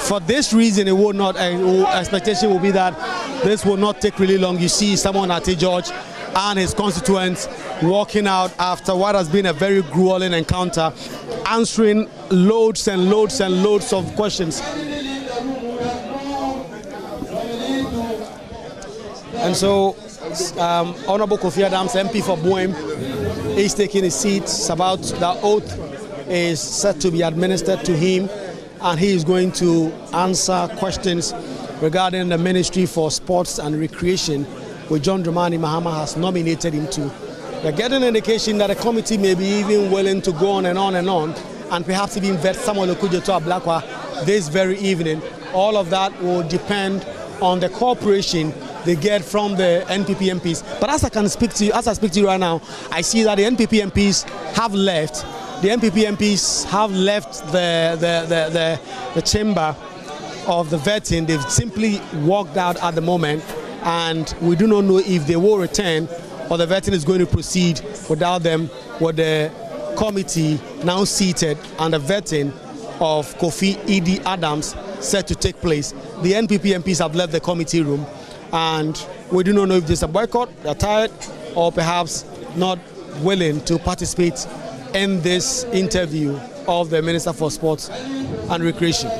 for this reason, it will not. Expectation will be that this will not take really long. You see someone at George and his constituents walking out after what has been a very grueling encounter, answering loads and loads and loads of questions. And so, Honorable Kofi Adams, MP for Boehm, is taking his seat. It's about the oath is set to be administered to him, and he is going to answer questions regarding the Ministry for Sports and Recreation, which John Dramani Mahama has nominated him to. We're getting an indication that the committee may be even willing to go on and on and on, and perhaps even vet Samuel Okujeto Ablakwa this very evening. All of that will depend on the cooperation they get from the NPP MPs. But as I speak to you right now, I see that the NPP MPs have left. The NPP MPs have left the chamber of the vetting. They've simply walked out at the moment, and we do not know if they will return or the vetting is going to proceed without them, with the committee now seated and the vetting of Kofi E.D. Adams set to take place. The NPP MPs have left the committee room, and we do not know if there's a boycott, they're tired, or perhaps not willing to participate in this interview of the Minister for Sports and Recreation.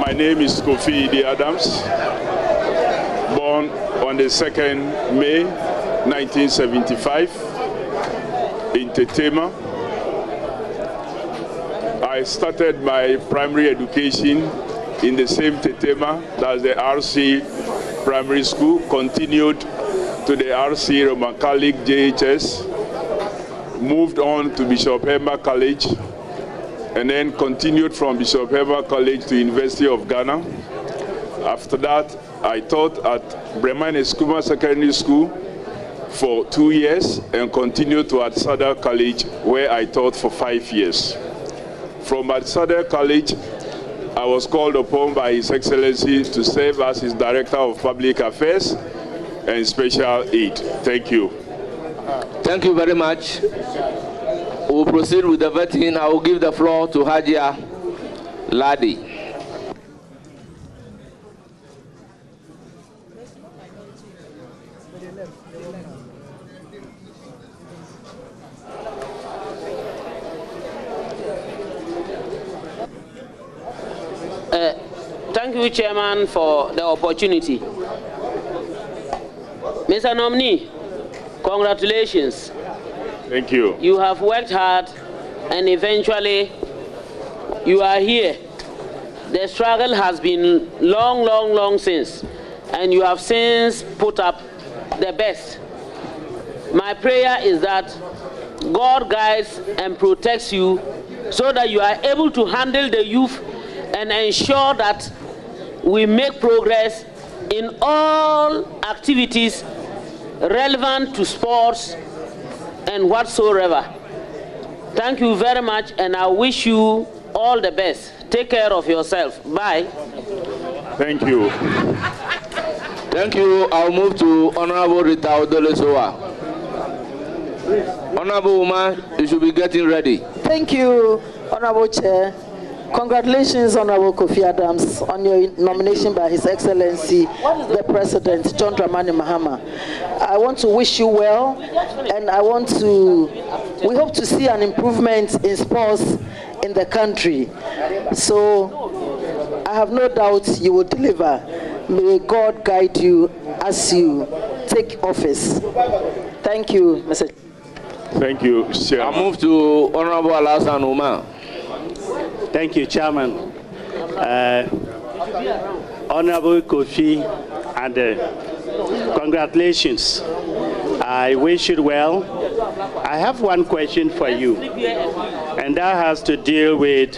My name is Kofi E.D. Adams, born on the 2nd May 1975 in Tetema. I started my primary education in the same Tetema, that's the RC Primary School, continued to the RC Roman Catholic JHS, moved on to Bishop Hema College, and then continued from Bishop Hema College to University of Ghana. After that, I taught at Bremen Eskuma Secondary School for 2 years and continued to Adsada College, where I taught for 5 years. From Adsada College, I was called upon by His Excellency to serve as his Director of Public Affairs and Special Aid. Thank you. Thank you very much. We'll proceed with the vetting. I will give the floor to Hajia Ladi. Thank you, Chairman, for the opportunity. Mr. Nominee, congratulations. Thank you. You have worked hard, and eventually you are here. The struggle has been long since, and you have since put up the best. My prayer is that God guides and protects you so that you are able to handle the youth and ensure that we make progress in all activities relevant to sports and whatsoever. Thank you very much, and I wish you all the best. Take care of yourself. Bye. Thank you. Thank you. I'll move to Honorable Rita Odolesowa. Honorable Uma, you should be getting ready. Thank you, Honorable Chair. Congratulations, Honorable Kofi Adams, on your nomination by His Excellency, the President, John Dramani Mahama. I want to wish you well, and we hope to see an improvement in sports in the country. So I have no doubt you will deliver. May God guide you as you take office. Thank you, Mr. Thank you, Chairman. I move to Honorable Alasan Umar. Thank you, Chairman. Honorable Kofi, and congratulations. I wish you well. I have one question for you, and that has to deal with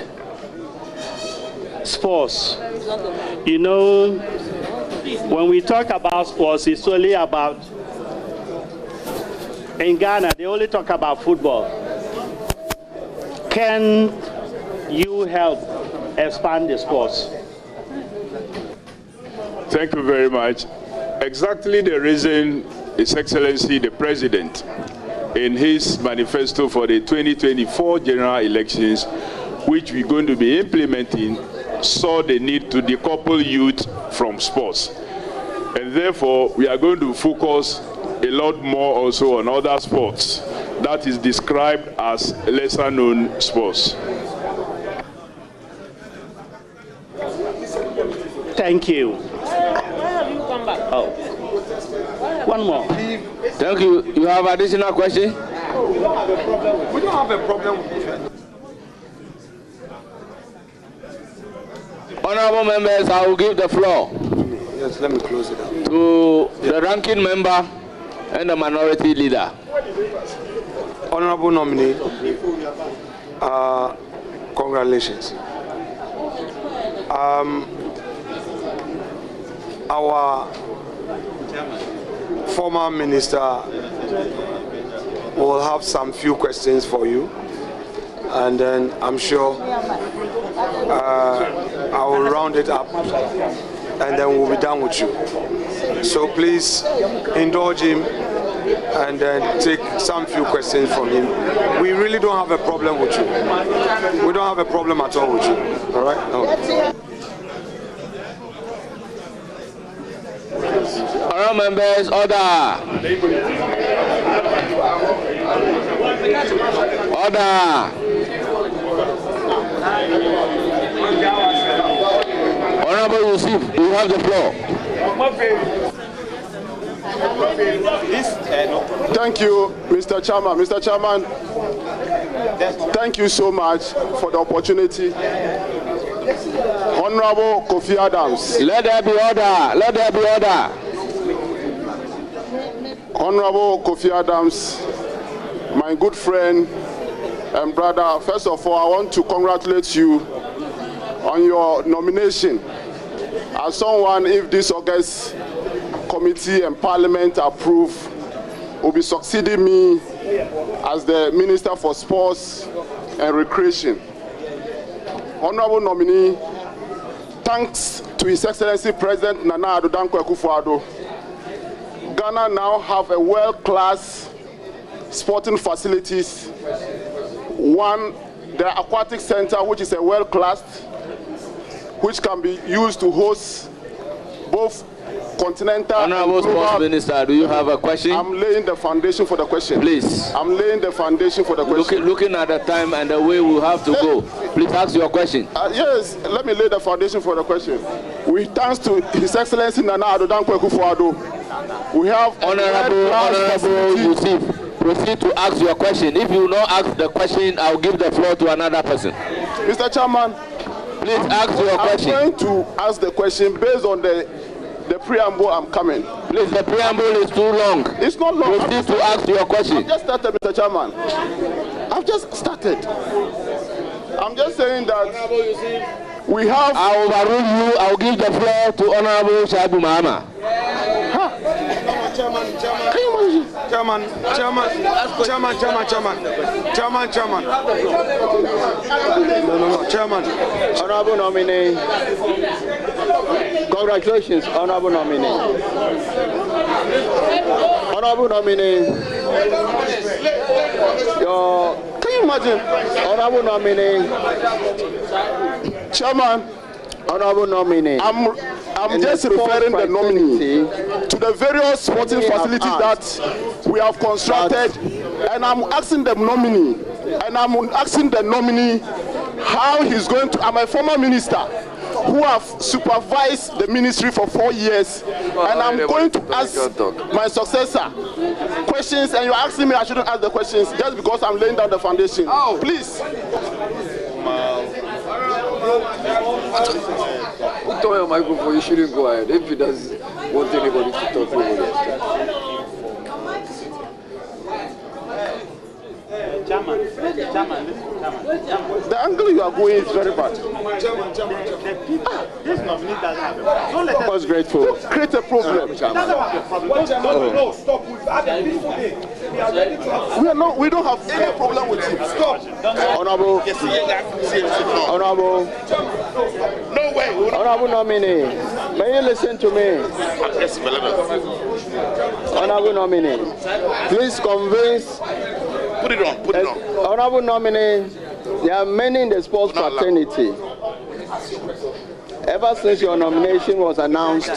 sports. You know, when we talk about sports, it's only about, in Ghana, they only talk about football. Can you help expand the sports? Thank you very much. Exactly the reason His Excellency the President, in his manifesto for the 2024 general elections, which we're going to be implementing, saw the need to decouple youth from sports. And therefore, we are going to focus a lot more also on other sports that is described as lesser known sports. Thank you. Why have you come back? Oh. One more. Thank you. You have additional question? We don't have a problem with it. Honorable members, I will give the floor. Yes, let me close it up. To the ranking member and the minority leader. Honorable nominee, congratulations. Our former minister will have some few questions for you, and then I'm sure I will round it up, and then we'll be done with you. So please indulge him and then take some few questions from him. We really don't have a problem with you. We don't have a problem at all with you. All right? No. Honorable members, order. Order. Honorable Yusuf, you have the floor. Thank you, Mr. Chairman. Mr. Chairman, thank you so much for the opportunity. Honorable Kofi Adams. Let there be order. Let there be order. Honorable Kofi Adams, my good friend and brother, first of all, I want to congratulate you on your nomination. As someone, if this August committee and parliament approve, will be succeeding me as the Minister for Sports and Recreation. Honorable nominee, thanks to His Excellency President Nana Addo Dankwa Akufo-Addo, Ghana now have a world-class sporting facilities. One, the aquatic center, which is a world-class, which can be used to host both continental Honorable and global. Sports Minister, do you have a question? I'm laying the foundation for the question. Please. I'm laying the foundation for the question. Looking at the time and the way we have to go, please ask your question. Yes, let me lay the foundation for the question. We thanks to His Excellency Nana Addo Dankwa Akufo-Addo, we have Honorable Yusuf, proceed to ask your question. If you will not ask the question, I'll give the floor to another person. Mr. Chairman, please ask your question. I'm going to ask the question based on the preamble. I'm coming. Please, the preamble is too long. It's not long. Proceed to ask your question. I've just started, Mr. Chairman. I've just started. I'm just saying that we have. I overrule you. I'll give the floor to Honorable Shaibu Mahama. Chairman. No, Chairman. Honorable nominee. Congratulations, honorable nominee. Honorable nominee. Can you imagine? Honorable nominee. Chairman. Honorable nominee. I'm just referring the nominee to the various sporting facilities that we have constructed, and I'm asking the nominee, how he's going to. I'm a former minister who have supervised the ministry for 4 years, and I'm going to ask my successor questions, and you're asking me I shouldn't ask the questions just because I'm laying down the foundation. Please. Put on your microphone, you shouldn't go ahead. If he doesn't want anybody to talk over there. Chairman. The angle you are going is very bad. This nominee doesn't have a problem. I was grateful. Create a problem. No, stop. We don't have any problem with him. Stop. Honorable nominee, may you listen to me? Honorable nominee, please convince. Put it on. Honorable nominee, There are many in the sports fraternity. Ever since your nomination was announced,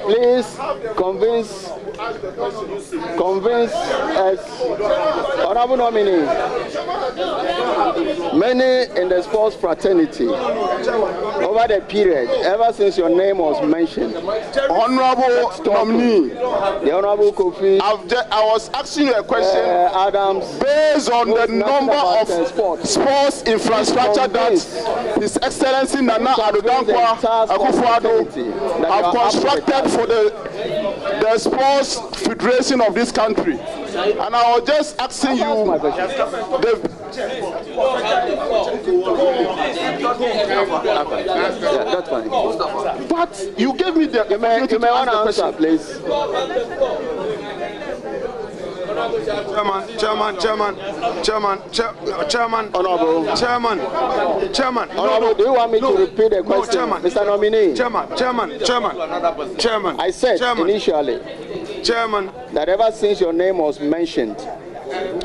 please convince us, honorable nominee, many in the sports fraternity over the period, ever since your name was mentioned. Honorable nominee, the Honorable Kofi, I was asking you a question Adams, based on the number of sports infrastructure that His Excellency Nana Addo Akufo-Addo have constructed for the sports federation of this country. And I was just asking you, that's fine. But you gave me the you may want to answer, please. Chairman. Honorable, do you want me to repeat the question, Mr. Nominee? Chairman. I said initially, that ever since your name was mentioned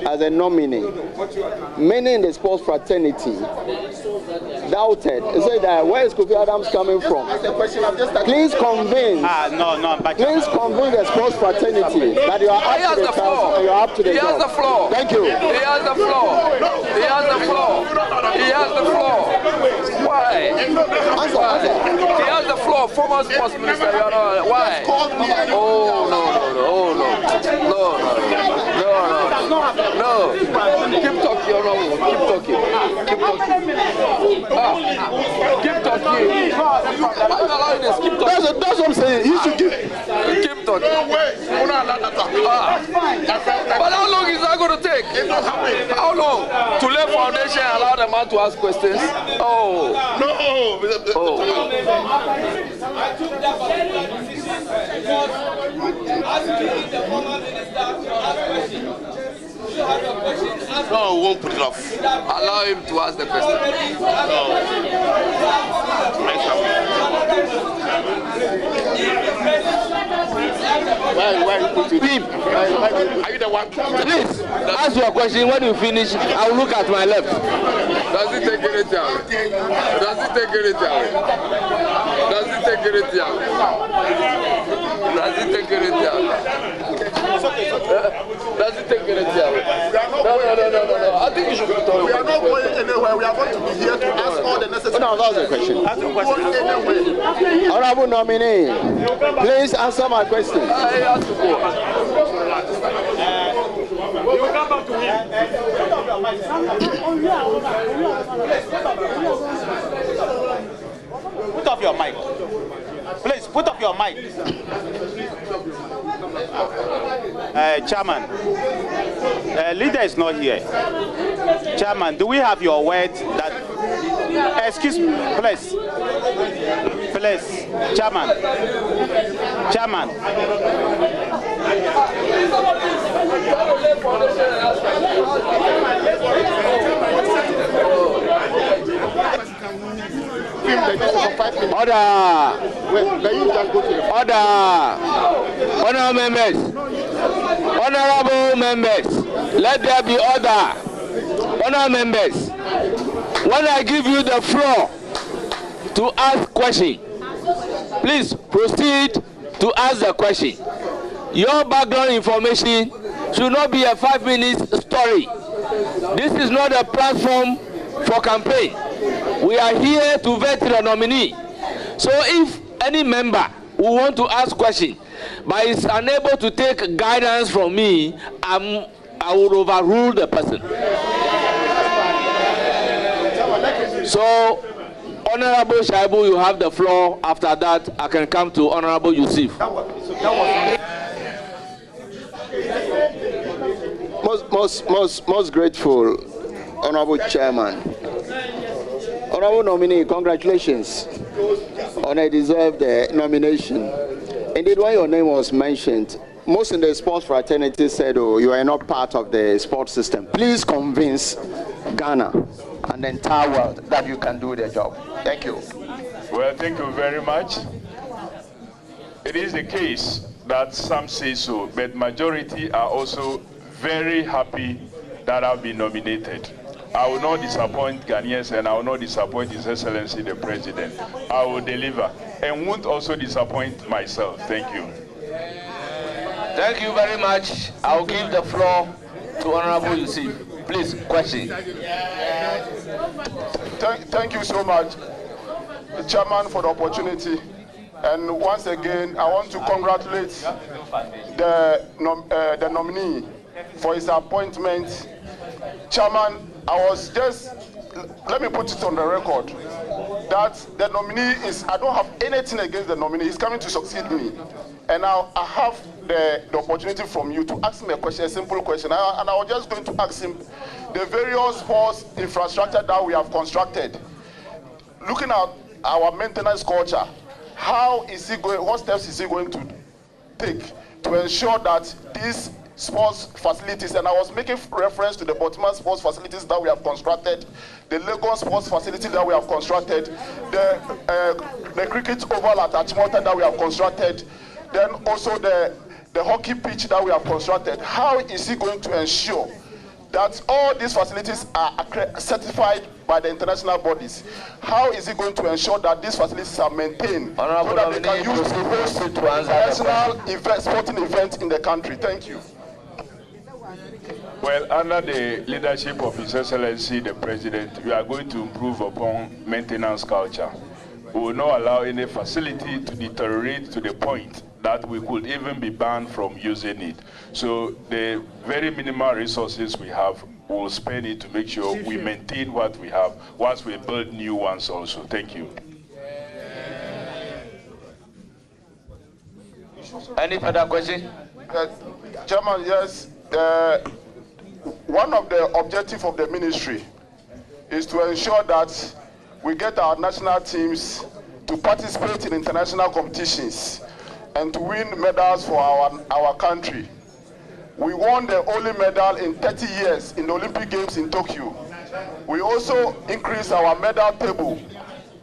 as a nominee, many in the sports fraternity doubted. They said that where is Kofi Adams coming from? Please convince. Please convince the sports fraternity that you are up to the task and you are up to the job. He has the floor. Thank you. He has the floor. He has the floor. He has the floor. Why? Why? He has the floor. Former sports minister. Why? Oh no. Keep talking, Honorable. Keep talking. Keep talking. I'm allowing this. Keep talking. That's what I'm saying. He should keep talking. But how long is that going to take? How long? To lay foundation and allow the man to ask questions? Oh. No. Oh. No, we won't put it off. Allow him to ask the question. Why you put it? Are you the one? Please, ask your question. When you finish, I will look at my left. Does it take anything away? Does it take anything away? Does it take anything away? Does it take anything away? Does it take anything away? No. I think you should be told. We are not going anywhere. We are going to be here to ask all the necessary. No, that was a question. Honorable nominee, please answer my question. I have to go. You will come back to him. Put off your mic. Please, put up your mic. Chairman, leader is not here. Chairman, do we have your word that... Excuse me, please. Please, Chairman. Order. Honorable members, let there be order. Honorable members, when I give you the floor to ask question, please proceed to ask the question. Your background information should not be a 5-minute story. This is not a platform for campaign. We are here to vet the nominee. So if any member who want to ask question but is unable to take guidance from me, I will overrule the person. So, Honorable Shaibu, you have the floor. After that, I can come to Honorable Yusuf. Most grateful, Honorable Chairman. Honorable nominee, congratulations on a deserved nomination. Indeed, when your name was mentioned, most in the sports fraternity said, oh, you are not part of the sports system. Please convince Ghana and the entire world that you can do the job. Thank you. Well, thank you very much. It is the case that some say so, but majority are also very happy that have been nominated. I will not disappoint Ghanaians, and I will not disappoint His Excellency the President. I will deliver and won't also disappoint myself. Thank you. Thank you very much. I will give the floor to Honorable Yusuf. Please, question. Thank you so much, Chairman, for the opportunity. And once again, I want to congratulate the nominee for his appointment. Chairman, let me put it on the record that the nominee I don't have anything against the nominee. He's coming to succeed me. And now I have the opportunity from you to ask me a question, a simple question. And I was just going to ask him the various sports infrastructure that we have constructed. Looking at our maintenance culture, what steps is he going to take to ensure that these sports facilities, and I was making reference to the Baltimore sports facilities that we have constructed, the Lagos sports facility that we have constructed, the cricket oval at Achimota that we have constructed, then also the hockey pitch that we have constructed. How is he going to ensure that all these facilities are certified by the international bodies? How is he going to ensure that these facilities are maintained so that they can use to host international sporting events in the country? Thank you. Well, under the leadership of His Excellency the President, we are going to improve upon maintenance culture. We will not allow any facility to deteriorate to the point that we could even be banned from using it. So the very minimal resources we have, we will spend it to make sure we maintain what we have whilst we build new ones also. Thank you. Any further question? Chairman, yes. One of the objectives of the ministry is to ensure that we get our national teams to participate in international competitions and to win medals for our country. We won the only medal in 30 years in the Olympic Games in Tokyo. We also increased our medal table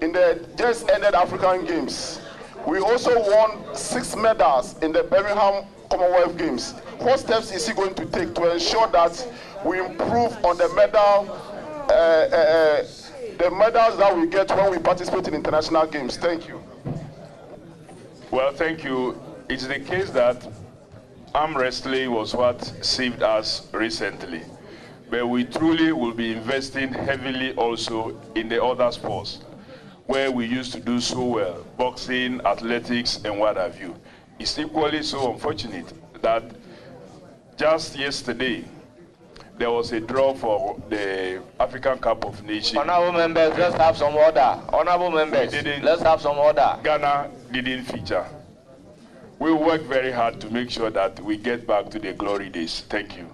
in the just ended African Games. We also won 6 medals in the Birmingham Commonwealth Games. What steps is he going to take to ensure that we improve on the medals that we get when we participate in international games? Thank you. Well, thank you. It's the case that arm wrestling was what saved us recently. But we truly will be investing heavily also in the other sports where we used to do so well, boxing, athletics, and what have you. It's equally so unfortunate that just yesterday, there was a draw for the African Cup of Nations. Honorable members, let's have some order. Honorable members, let's have some order. Ghana didn't feature. We work very hard to make sure that we get back to the glory days. Thank you.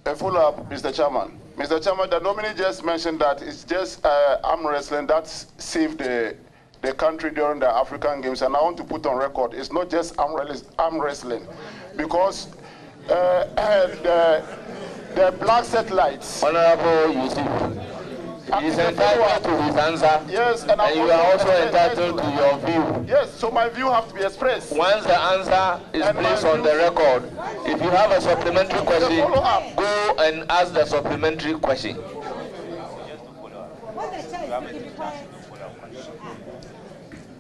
A follow-up, Mr. Chairman. Mr. Chairman, the nominee just mentioned that it's just arm wrestling that saved the country during the African Games, and I want to put on record, it's not just arm wrestling, because the black satellites. Honorable Yusuf, he is entitled to his answer. Yes, and you are also entitled to your view. Yes, so my view has to be expressed. Once the answer is placed on the record, if you have a supplementary question, go and ask the supplementary question.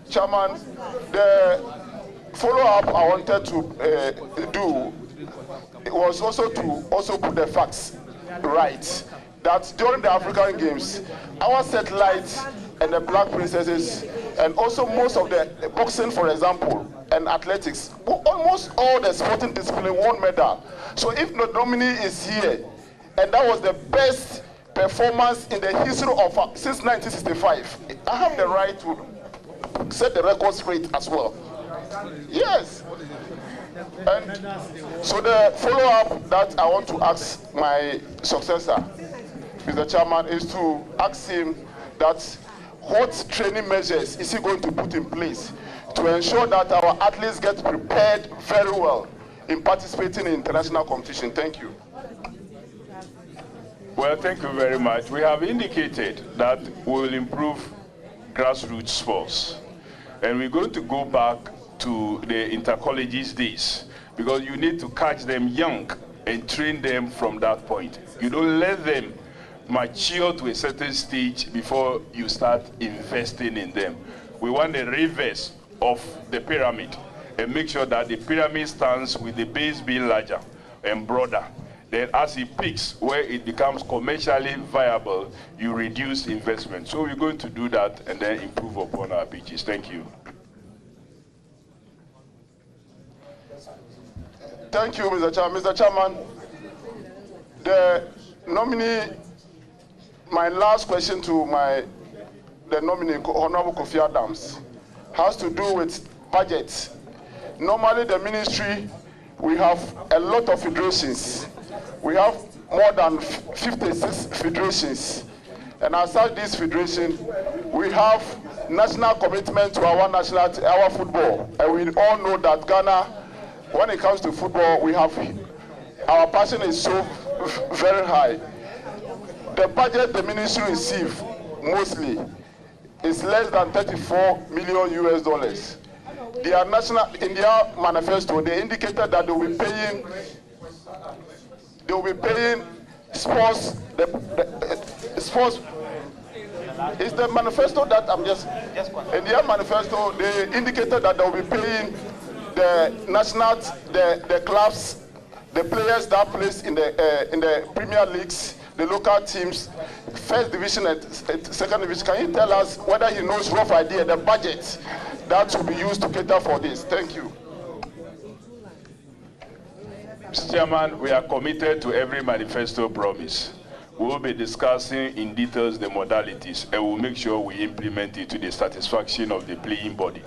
Chairman, the follow-up I wanted to do was also to put the facts right. That during the African Games, our satellites and the Black Princesses, and also most of the boxing, for example, and athletics, almost all the sporting discipline won medal. So if the nominee is here, and that was the best performance in the history of since 1965, I have the right to set the record straight as well. Yes. And so the follow-up that I want to ask my successor, Mr. Chairman, is to ask him that what training measures is he going to put in place to ensure that our athletes get prepared very well in participating in international competition. Thank you. Well, thank you very much. We have indicated that we will improve grassroots sports. And we're going to go back to the intercolleges days, because you need to catch them young and train them from that point. You don't let them mature to a certain stage before you start investing in them. We want the reverse of the pyramid and make sure that the pyramid stands with the base being larger and broader. Then as it peaks, where it becomes commercially viable, you reduce investment. So we're going to do that and then improve upon our pitches. Thank you. Thank you, Mr. Chairman. Mr. Chairman, the nominee, my last question to the nominee, Honorable Kofi Adams, has to do with budget. Normally, the ministry, we have a lot of federations. We have more than 56 federations. And aside this federation, we have national commitment to our football. And we all know that Ghana, when it comes to football, our passion is so very high. The budget the ministry receives mostly is less than $34 million US. Their national, in their manifesto, they indicated that they will be paying sports. Sports. It's the manifesto that I'm just. In their manifesto, they indicated that they will be paying the national, the clubs, the players that plays in the Premier Leagues, the local teams, first division and second division. Can you tell us whether he knows rough idea the budget that will be used to cater for this? Thank you. Mr. Chairman, we are committed to every manifesto promise. We will be discussing in details the modalities and we'll make sure we implement it to the satisfaction of the playing body.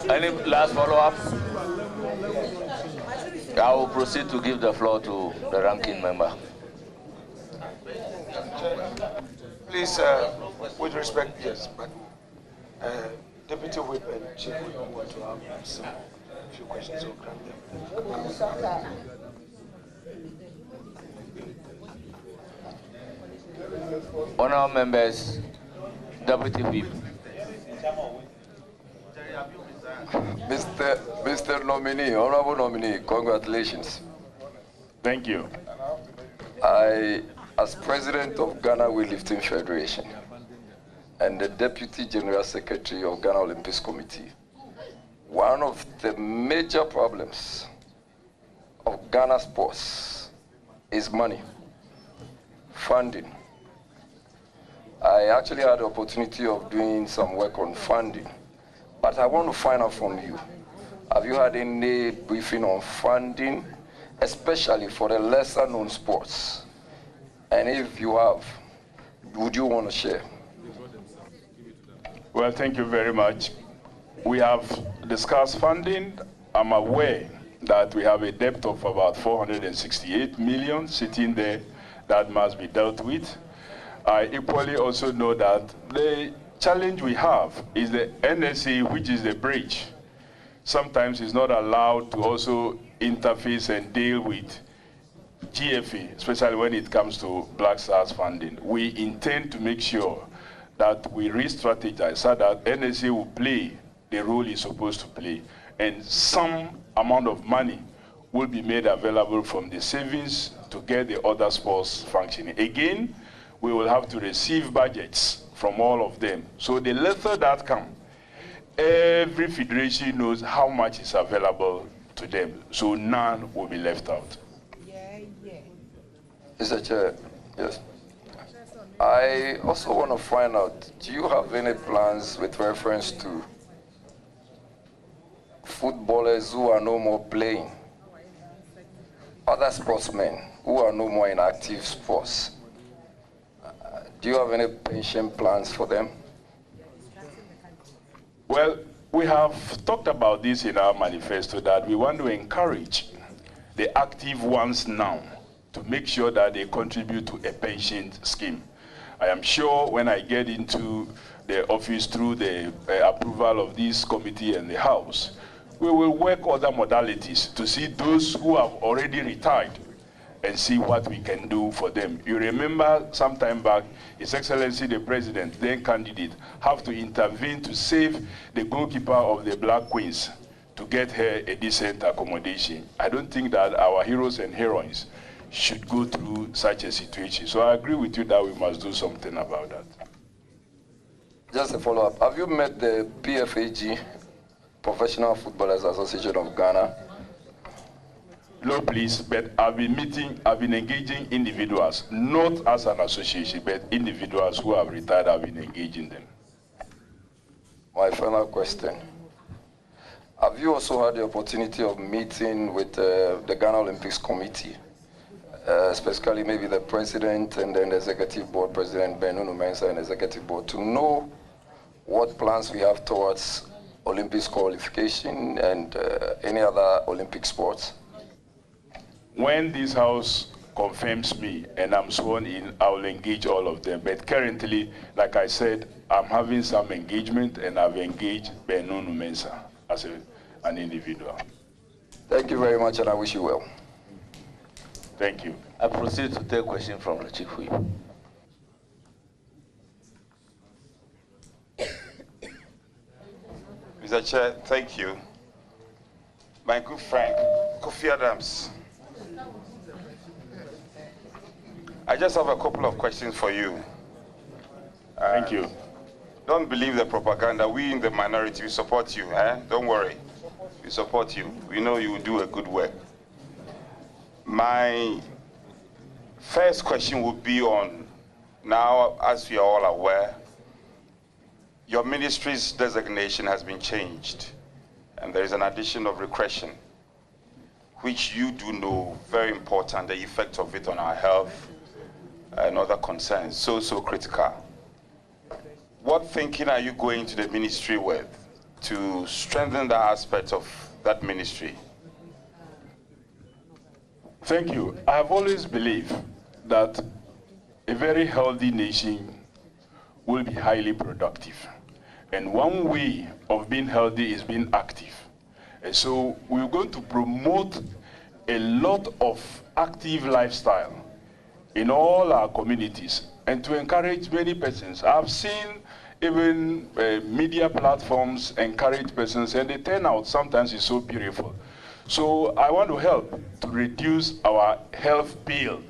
Any last follow-up? I will proceed to give the floor to the ranking member. Please, with respect, yes, but Deputy Whip and Chief Whip want to have a few questions, so grant them. Honourable members, Deputy Whip. Mr. Nominee, Honourable Nominee, congratulations. Thank you. I, as President of Ghana Weightlifting Federation and the Deputy General Secretary of Ghana Olympics Committee, one of the major problems of Ghana sports is money, funding. I actually had the opportunity of doing some work on funding, but I want to find out from you, have you had any briefing on funding, especially for the lesser known sports? And if you have, would you want to share? Well, thank you very much. We have discussed funding. I'm aware that we have a debt of about 468 million sitting there that must be dealt with. I equally also know that the challenge we have is the NSA, which is the bridge. Sometimes is not allowed to also interface and deal with GFA, especially when it comes to Black Stars funding. We intend to make sure that we re-strategize so that NSA will play the role it's supposed to play, and some amount of money will be made available from the savings to get the other sports functioning. Again, we will have to receive budgets from all of them. So the lesser that come, every federation knows how much is available to them, so none will be left out. Mr. Chair, yes. I also want to find out, do you have any plans with reference to footballers who are no more playing, other sportsmen who are no more in active sports? Do you have any pension plans for them? Well, we have talked about this in our manifesto that we want to encourage the active ones now to make sure that they contribute to a pension scheme. I am sure when I get into the office through the approval of this committee and the House, we will work other modalities to see those who have already retired and see what we can do for them. You remember some time back, His Excellency the President, then candidate, have to intervene to save the goalkeeper of the Black Queens to get her a decent accommodation. I don't think that our heroes and heroines should go through such a situation. So I agree with you that we must do something about that. Just a follow-up. Have you met the PFAG, Professional Footballers Association of Ghana? No, please, but I've been engaging individuals, not as an association, but individuals who have retired, I've been engaging them. My final question. Have you also had the opportunity of meeting with the Ghana Olympics Committee, specifically maybe the president and then the executive board, President Benunu Mensah and executive board, to know what plans we have towards Olympics qualification and any other Olympic sports? When this House confirms me and I'm sworn in, I will engage all of them. But currently, like I said, I'm having some engagement and I've engaged Benunu Mensah as an individual. Thank you very much and I wish you well. Thank you. I proceed to take a question from the Chief Whip. Mr. Chair, thank you. My good friend, Kofi Adams. I just have a couple of questions for you. Thank you. Don't believe the propaganda. We in the minority, we support you. Don't worry. We support you. We know you will do a good work. My first question would be on, now, as we are all aware, your ministry's designation has been changed, and there is an addition of recreation, which you do know very important, the effect of it on our health and other concerns, so critical. What thinking are you going to the ministry with to strengthen that aspect of that ministry? Thank you. I have always believed that a very healthy nation will be highly productive. And one way of being healthy is being active. And so we're going to promote a lot of active lifestyle in all our communities and to encourage many persons. I've seen even media platforms encourage persons, and the turnout sometimes is so beautiful. So I want to help to reduce our health bill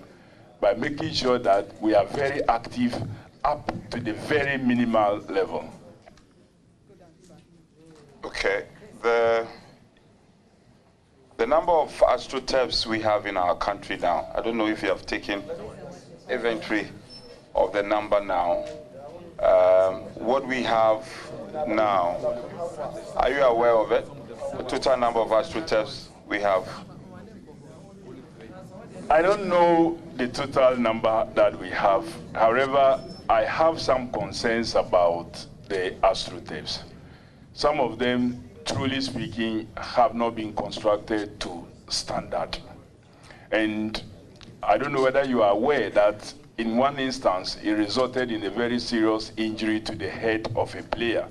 by making sure that we are very active up to the very minimal level. Okay. The number of astroturfs we have in our country now, I don't know if you have taken inventory of the number now. What we have now, are you aware of it? The total number of astroturfs we have? I don't know the total number that we have. However, I have some concerns about the astroturfs. Some of them, truly speaking, have not been constructed to standard. And I don't know whether you are aware that in one instance, it resulted in a very serious injury to the head of a player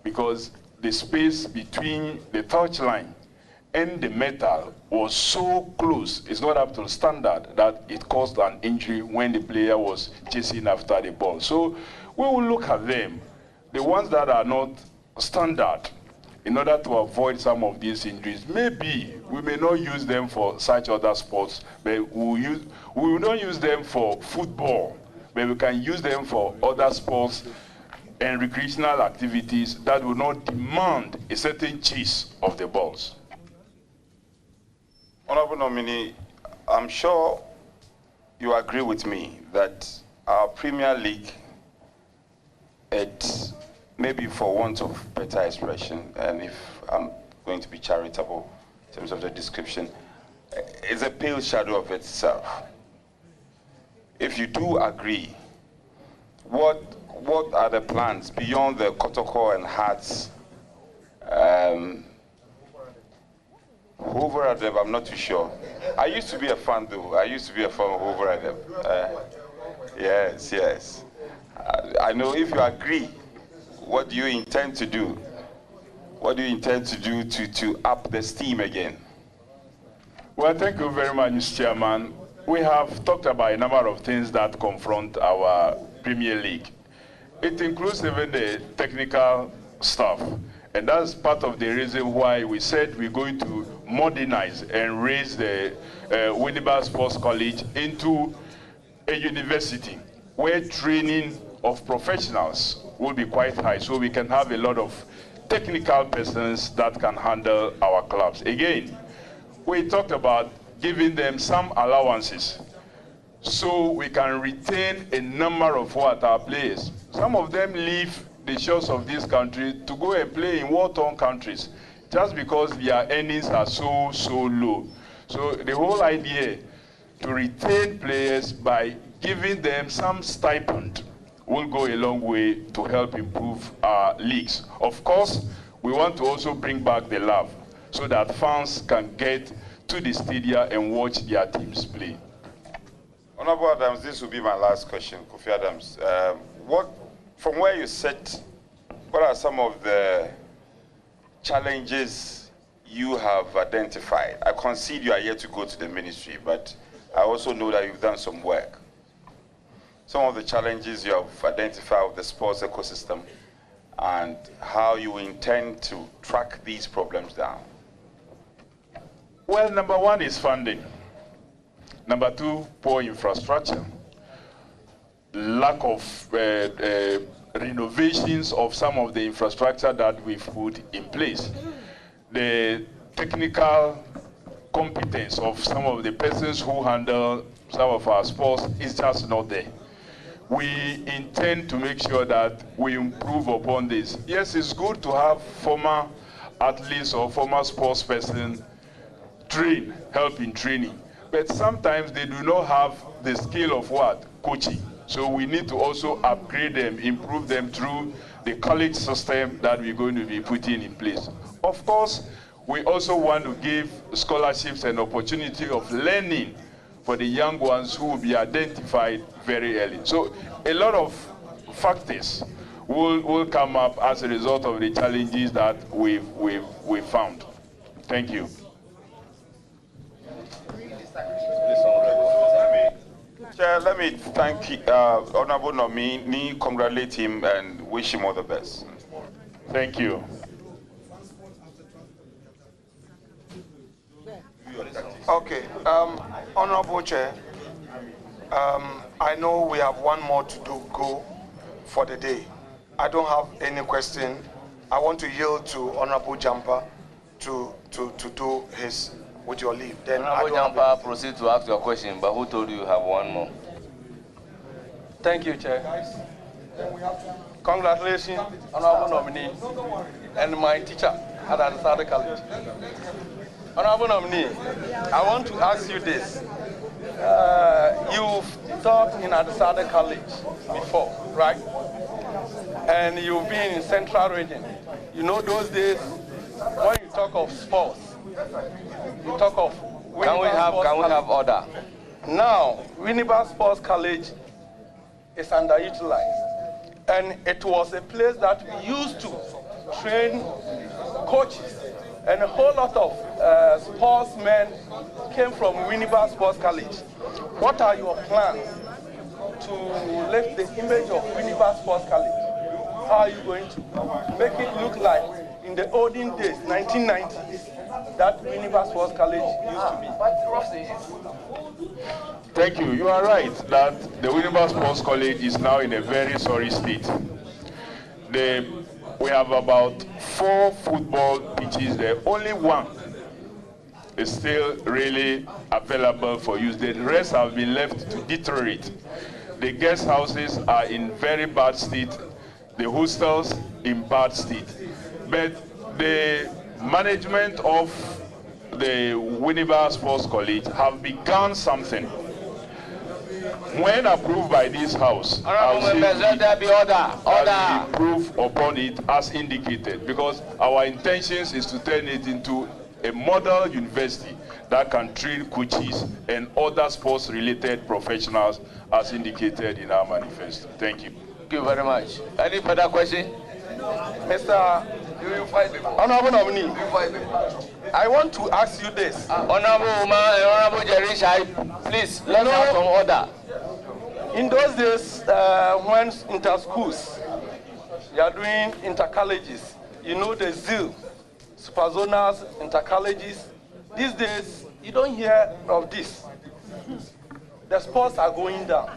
because the space between the touchline and the metal was so close, it's not up to standard, that it caused an injury when the player was chasing after the ball. So we will look at them, the ones that are not standard, in order to avoid some of these injuries. Maybe we may not use them for such other sports, but we will not use them for football, but we can use them for other sports and recreational activities that will not demand a certain chase of the balls. Honorable nominee, I'm sure you agree with me that our Premier League, it maybe for want of better expression, and if I'm going to be charitable in terms of the description, is a pale shadow of itself. If you do agree, what are the plans beyond the Kotoko and Hearts? Opare-Addo, I'm not too sure. I used to be a fan though. I used to be a fan of Opare-Addo. Yes. I know if you agree, what do you intend to do? What do you intend to do to up the steam again? Well, thank you very much, Mr. Chairman. We have talked about a number of things that confront our Premier League. It includes even the technical stuff. And that's part of the reason why we said we're going to modernize and raise the Winneba Sports College into a university where training of professionals will be quite high, so we can have a lot of technical persons that can handle our clubs. Again, we talked about giving them some allowances so we can retain a number of our players. Some of them leave the shores of this country to go and play in war-torn countries just because their earnings are so low. So the whole idea to retain players by giving them some stipend will go a long way to help improve our leagues. Of course, we want to also bring back the love so that fans can get to the stadium and watch their teams play. Honorable Adams, this will be my last question, Kofi Adams. From where you sit, what are some of the challenges you have identified? I concede you are yet to go to the ministry, but I also know that you've done some work. Some of the challenges you have identified with the sports ecosystem and how you intend to track these problems down. Well, number one is funding. Number two, poor infrastructure. Lack of renovations of some of the infrastructure that we've put in place. The technical competence of some of the persons who handle some of our sports is just not there. We intend to make sure that we improve upon this. Yes, it's good to have former athletes or former sports person help in training, but sometimes they do not have the skill of coaching. So we need to also upgrade them, improve them through the college system that we're going to be putting in place. Of course, we also want to give scholarships and opportunity of learning for the young ones who will be identified very early. So a lot of factors will come up as a result of the challenges that we've found. Thank you. Chair, let me thank Honorable Nominee, congratulate him and wish him all the best. Thank you. Okay, Honorable Chair, I know we have one more to go for the day. I don't have any question. I want to yield to Honorable Jampa to do his, with your leave. Then Honorable Jampa, proceed to ask your question, but who told you you have one more? Thank you, Chair. Congratulations, Honorable Nominee, and my teacher at Addo College. Honorable Nominee, I want to ask you this. You've taught in Addo College before, right? And you've been in Central Region. You know those days when you talk of sports, you talk of Can we have order? Now, Winneba Sports College is underutilized. And it was a place that we used to train coaches. And a whole lot of sportsmen came from Winneba Sports College. What are your plans to lift the image of Winneba Sports College? How are you going to make it look like in the olden days, 1990s, that Winneba Sports College used to be? Thank you. You are right that the Winneba Sports College is now in a very sorry state. We have about 4 football pitches there. Only one is still really available for use. The rest have been left to deteriorate. The guest houses are in very bad state. The hostels in bad state. But the management of the Winneba Sports College have begun something. When approved by this House, let there be order. Order. Improve upon it as indicated, because our intentions is to turn it into a model university that can train coaches and other sports-related professionals as indicated in our manifesto. Thank you. Thank you very much. Any further question? Mr. Honorable Nominee, I want to ask you this. Honorable Uma and Honorable Jerry Shai, please, let's have some order. In those days, when inter-schools, you are doing inter-colleges, you know, the zeal, superzonals, intercolleges. These days, you don't hear of this. The sports are going down.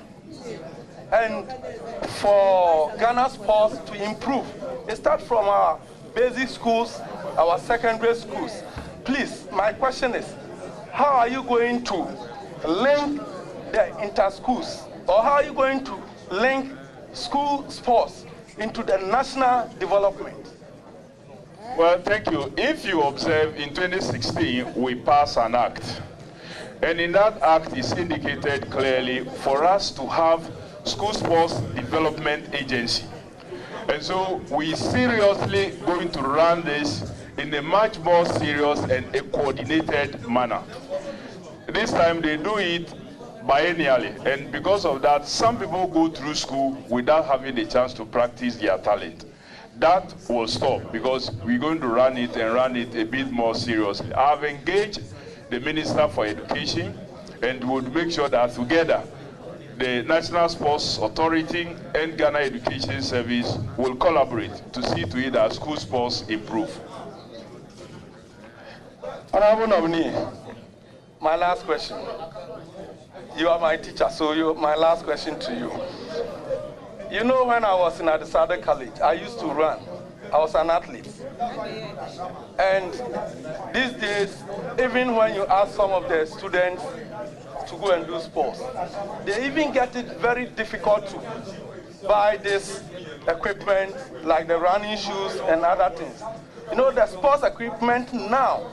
And for Ghana sports to improve, it starts from our basic schools, our secondary schools. Please, my question is, how are you going to link the inter-schools, or how are you going to link school sports into the national development? Well, thank you. If you observe, in 2016, we passed an act. And in that act is indicated clearly for us to have school sports development agency. And so we seriously going to run this in a much more serious and a coordinated manner. This time they do it biennially, and because of that, some people go through school without having the chance to practice their talent. That will stop because we're going to run it and run it a bit more seriously. I've engaged the Minister for Education and would make sure that together the National Sports Authority and Ghana Education Service will collaborate to see to it that school sports improve. Honorable nominee, my last question. You are my teacher, so my last question to you. You know, when I was in Opare-Addo College, I used to run. I was an athlete. And these days, even when you ask some of the students to go and do sports, they even get it very difficult to buy this equipment, like the running shoes and other things. You know, the sports equipment now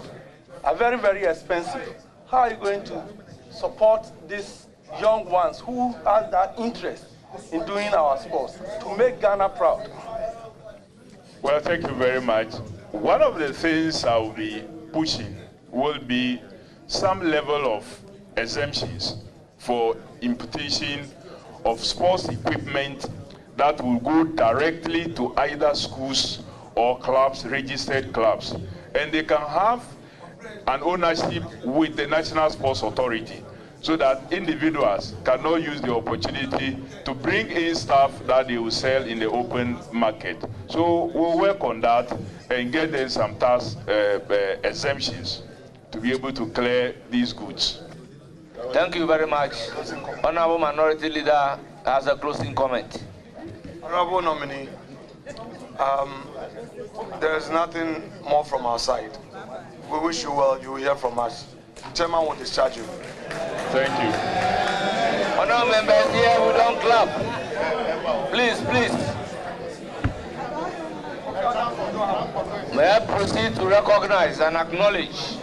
are very, very expensive. How are you going to support these young ones who have that interest in doing our sports to make Ghana proud? Well, thank you very much. One of the things I will be pushing will be some level of exemptions for importation of sports equipment that will go directly to either schools or clubs, registered clubs. And they can have an ownership with the National Sports Authority, so that individuals cannot use the opportunity to bring in stuff that they will sell in the open market. So we'll work on that and get them some tax exemptions to be able to clear these goods. Thank you very much. Honorable Minority Leader has a closing comment. Honorable nominee, there is nothing more from our side. We wish you well. You will hear from us. Chairman will discharge you. Thank you. Honorable members here, we don't clap. Please, please. May I proceed to recognize and acknowledge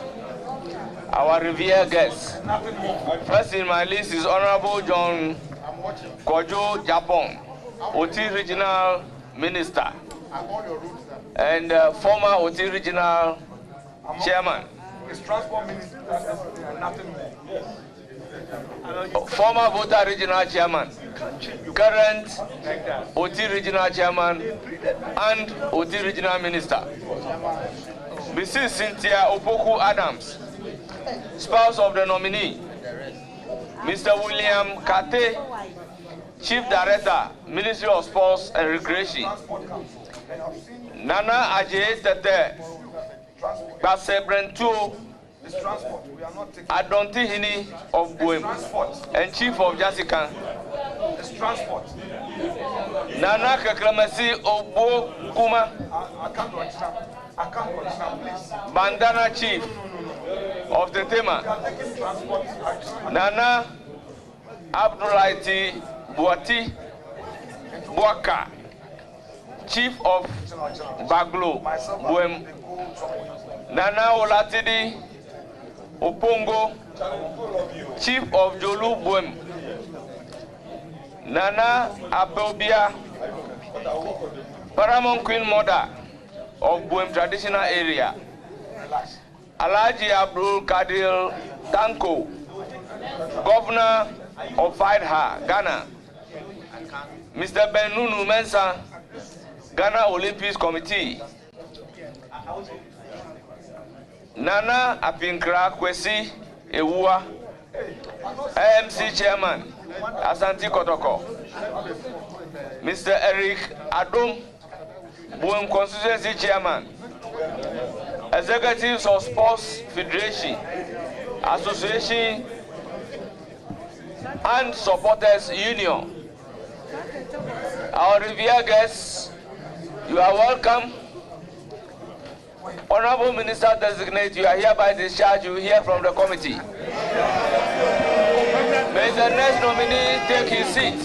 our revered guests. First in my list is Honorable John Kojo Japon, OT Regional Minister, and former OT Regional Chairman. Transport Minister, nothing more. Former Voter Regional Chairman, current OT Regional Chairman, and OT Regional Minister. Mrs. Cynthia Opoku Adams, spouse of the nominee. Mr. William Kate, Chief Director, Ministry of Sports and Recreation. Nana Ajay Tete, Basebrentu Adonti Hini of Buem and Chief of Jasikan. Nana Kakramasi Obo Kuma, Bandana Chief of the Tema. Nana Abdulaiti Buati Buaka, Chief of Baglo Buem. Nana Olatidi Opongo, Chief of Jolu Buem. Nana Abobia, Paramount Queen Mother of Buem Traditional Area. Alhaji Abdul Kadir Danko, Governor of Faidha, Ghana. Mr. Benunu Mensah, Ghana Olympics Committee. Nana Apinkra Kwesi Ewua, AMC Chairman, Asante Kotoko. Mr. Eric Adom, Boom Constituency Chairman, Executives of Sports Federation, Association, and Supporters Union. Our revered guests, you are welcome. Honorable Minister-designate, you are hereby discharged. You hear from the committee. May the next nominee take his seat.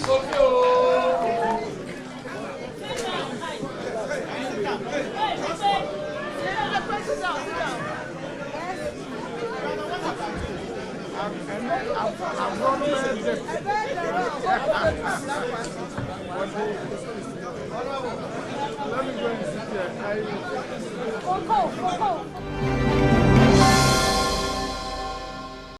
Let me go and sit here.